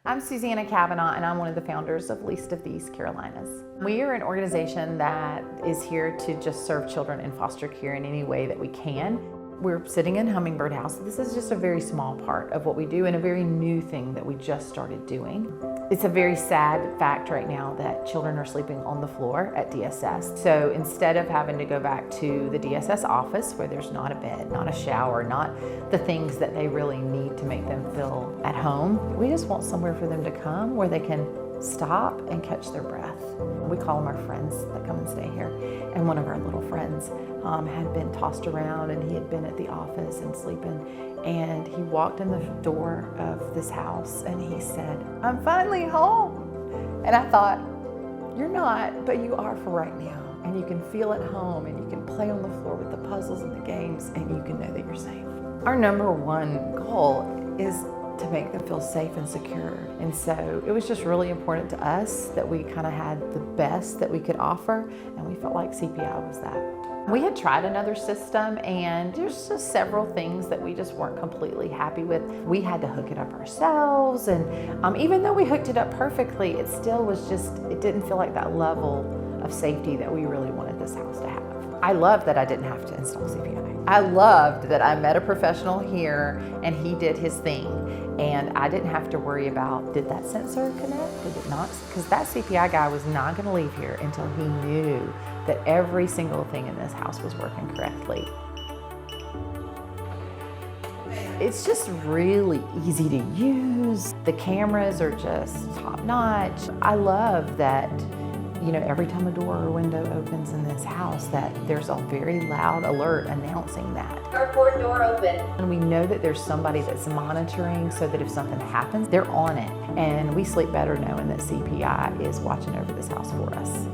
I'm Susanna Kavanaugh, and I'm one of the founders of Least of These Carolinas. We are an organization that is here to just serve children in foster care in any way that we can. We're sitting in Hummingbird House. This is just a very small part of what we do and a very new thing that we just started doing. It's a very sad fact right now that children are sleeping on the floor at DSS. So instead of having to go back to the DSS office where there's not a bed, not a shower, not the things that they really need to make them feel at home, we just want somewhere for them to come where they can stop and catch their breath. We call them our friends that come and stay here. And one of our little friends had been tossed around, and he had been at the office and sleeping. And he walked in the door of this house and he said, "I'm finally home." And I thought, you're not, but you are for right now. And you can feel at home, and you can play on the floor with the puzzles and the games, and you can know that you're safe. Our number one goal is to make them feel safe and secure. And so it was just really important to us that we kind of had the best that we could offer, and we felt like CPI was that. We had tried another system, and there's just several things that we just weren't completely happy with. We had to hook it up ourselves, and even though we hooked it up perfectly, it still was just, it didn't feel like that level of safety that we really wanted this house to have. I loved that I didn't have to install CPI. I loved that I met a professional here and he did his thing, and I didn't have to worry about, did that sensor connect, did it not? Because that CPI guy was not going to leave here until he knew that every single thing in this house was working correctly. It's just really easy to use. The cameras are just top notch. I love that, you know, every time a door or window opens in this house, that there's a very loud alert announcing that. Carport door open. And we know that there's somebody that's monitoring so that if something happens, they're on it. And we sleep better knowing that CPI is watching over this house for us.